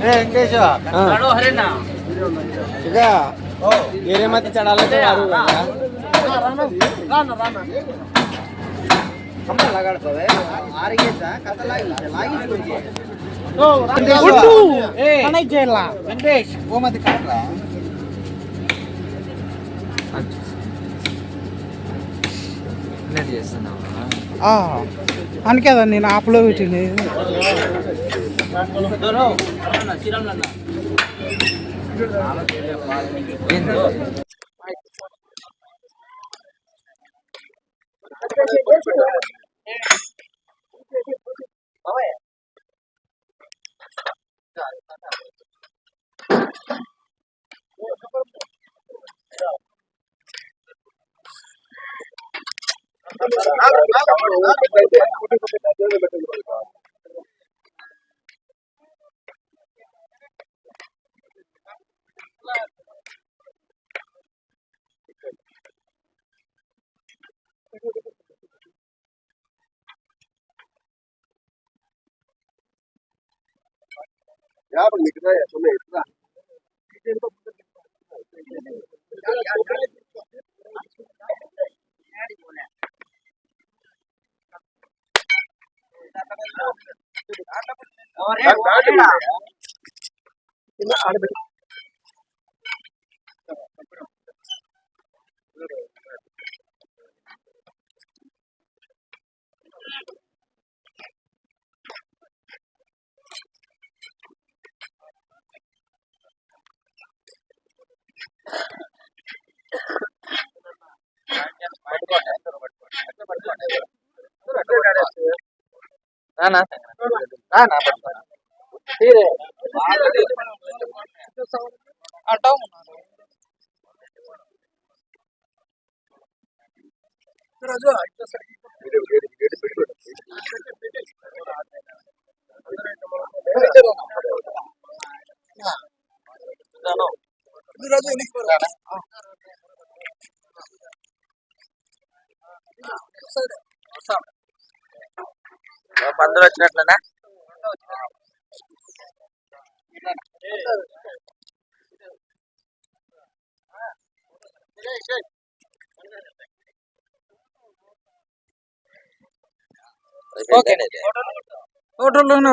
వెంకటేశ ఇక వేరే మధ్య చడాలంటే వెంకటేష్ ఓ మధ్య కాట్రా అనుకేదా నేను ఆపులో పెట్టింది Ya, porque kita ya sudah itu lah. మందులు వచ్చినట్లనా హోటల్లోనే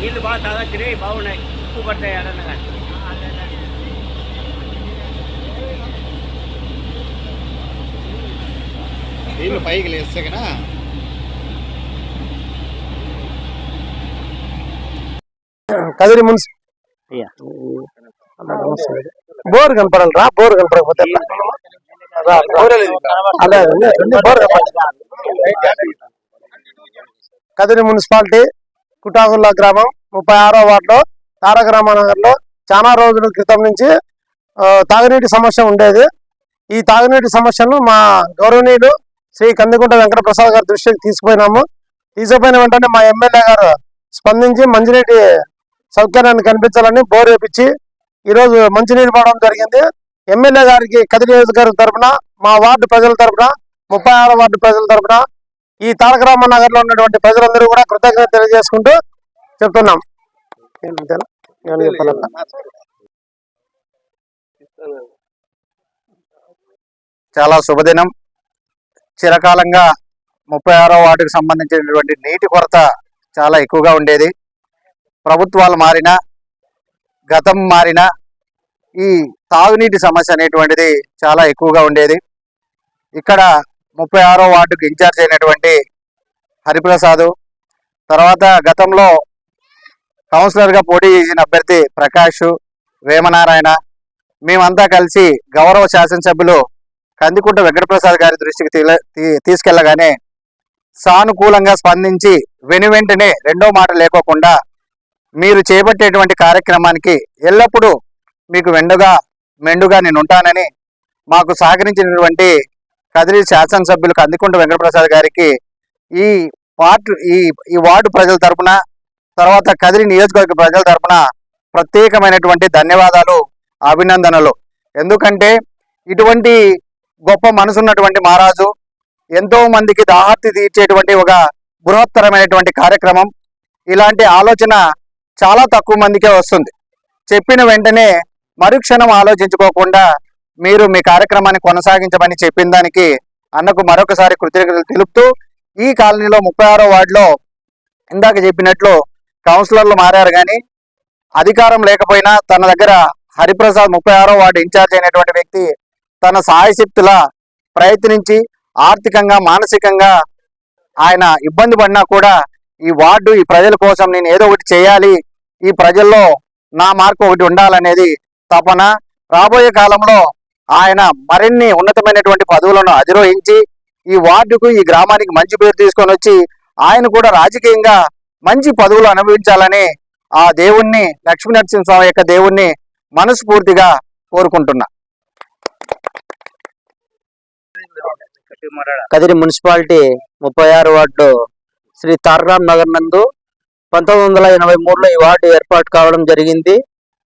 నీళ్ళు బాగా తాగొచ్చినాయి, బాగున్నాయి, ఉప్పు పడతాయి అడన్నా కానీ. నీళ్ళు పైకి లేస్తే కదా కదిరి మున్సి బోర్ కనపడాలి బోర్ కనపడకపోతే కదిరి మున్సిపాలిటీ కుటాగుల్లా గ్రామం 36వ వార్డులో తారక రామానగర్ లో చాలా రోజుల క్రితం నుంచి తాగునీటి సమస్య ఉండేది. ఈ తాగునీటి సమస్యను మా గౌరవనీయులు శ్రీ కందికుంట వెంకటప్రసాద్ గారి దృష్టికి తీసుకుపోయినాము. తీసుకుపోయిన వెంటనే మా ఎమ్మెల్యే గారు స్పందించి మంచినీటి సౌకర్యాన్ని కల్పించాలని బోర్ వేపించి ఈరోజు మంచినీరు పడడం జరిగింది. ఎమ్మెల్యే గారికి కదిరి నియోజకవర్గం తరఫున, మా వార్డు ప్రజల తరఫున, 36వ వార్డు ప్రజల తరఫున, ఈ తారక రామానగర్ లో ఉన్నటువంటి ప్రజలందరూ కూడా కృతజ్ఞత తెలియజేసుకుంటూ చెప్తున్నాం. చాలా శుభదినం. చిరకాలంగా 36వ వార్డుకు సంబంధించినటువంటి నీటి కొరత చాలా ఎక్కువగా ఉండేది. ప్రభుత్వాలు మారినా, గతం మారినా ఈ తాగునీటి సమస్య అనేటువంటిది చాలా ఎక్కువగా ఉండేది. ఇక్కడ 36వ వార్డుకు ఇన్ఛార్జ్ అయినటువంటి హరిప్రసాద్, తర్వాత గతంలో కౌన్సిలర్గా పోటీ చేసిన అభ్యర్థి ప్రకాష్, వేమనారాయణ, మేమంతా కలిసి గౌరవ శాసనసభ్యులు కందికుంట వెంకటప్రసాద్ గారి దృష్టికి తీసుకెళ్లగానే సానుకూలంగా స్పందించి వెనువెంటనే రెండో మాట లేకోకుండా మీరు చేపట్టేటువంటి కార్యక్రమానికి ఎల్లప్పుడూ మీకు మెండుగా నేను ఉంటానని మాకు సహకరించినటువంటి కదిరి శాసనసభ్యులు కందికుంట వెంకటప్రసాద్ గారికి ఈ వార్డు ప్రజల తరపున, తర్వాత కదిరి నియోజకవర్గ ప్రజల తరపున ప్రత్యేకమైనటువంటి ధన్యవాదాలు, అభినందనలు. ఎందుకంటే ఇటువంటి గొప్ప మనసున్నటువంటి మహారాజు ఎంతో మందికి దాహార్తి తీర్చేటువంటి ఒక బృహత్తరమైనటువంటి కార్యక్రమం. ఇలాంటి ఆలోచన చాలా తక్కువ మందికే వస్తుంది. చెప్పిన వెంటనే మరుక్షణం ఆలోచించుకోకుండా మీరు మీ కార్యక్రమాన్ని కొనసాగించమని చెప్పిన దానికి అన్నకు మరొకసారి కృతజ్ఞతలు తెలుపుతూ, ఈ కాలనీలో 36వ వార్డులో ఇందాక చెప్పినట్లు కౌన్సిలర్లు మారారు, కానీ అధికారం లేకపోయినా తన దగ్గర హరిప్రసాద్ 36వ వార్డు ఇన్ఛార్జ్ అయినటువంటి వ్యక్తి తన సాయశక్తుల ప్రయత్నించి ఆర్థికంగా, మానసికంగా ఆయన ఇబ్బంది పడినా కూడా ఈ వార్డు, ఈ ప్రజల కోసం నేను ఏదో ఒకటి చేయాలి, ఈ ప్రజల్లో నా మార్పు ఒకటి ఉండాలనేది తపన. రాబోయే కాలంలో ఆయన మరిన్ని ఉన్నతమైనటువంటి పదవులను అధిరోహించి ఈ వార్డుకు, ఈ గ్రామానికి మంచి పేరు తీసుకొని వచ్చి ఆయన కూడా రాజకీయంగా మంచి పదవులు అనుభవించాలని ఆ దేవుణ్ణి, లక్ష్మీ నరసింహస్వామి యొక్క దేవుణ్ణి మనస్ఫూర్తిగా కోరుకుంటున్నా. కదిరి మున్సిపాలిటీ 36 వార్డు శ్రీ తారకరామ్ నగర్ నందు 1983లో ఈ వార్డు ఏర్పాటు కావడం జరిగింది.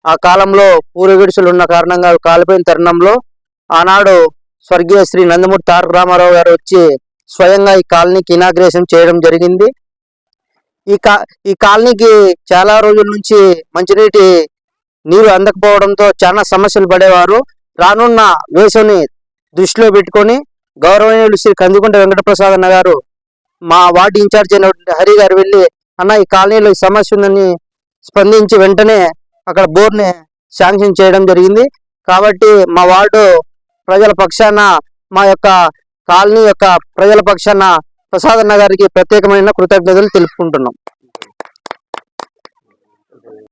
ఆ కాలంలో పూర్వీకులు ఉన్న కారణంగా కాలిపోయిన తరుణంలో ఆనాడు స్వర్గీయ శ్రీ నందమూరి తారక రామారావు గారు వచ్చి స్వయంగా ఈ కాలనీకి ఇనాగ్రేషన్ చేయడం జరిగింది. ఈ కాలనీకి చాలా రోజుల నుంచి మంచినీటి నీరు అందకపోవడంతో చాలా సమస్యలు పడేవారు. రానున్న వేసవిని దృష్టిలో పెట్టుకొని గౌరవనీయులు శ్రీ కందికుంట వెంకటప్రసాద్ అన్న గారు, మా వార్డు ఇన్ఛార్జ్ అయినటువంటి హరి గారు వెళ్ళి, అన్న ఈ కాలనీలో ఈ సమస్య ఉందని స్పందించి వెంటనే అక్కడ బోర్ని శాంక్షన్ చేయడం జరిగింది. కాబట్టి మా వార్డు ప్రజల పక్షాన, మా యొక్క కాలనీ యొక్క ప్రజల పక్షాన ప్రసాద్ అన్న గారికి ప్రత్యేకమైన కృతజ్ఞతలు తెలుపుకుంటున్నాం.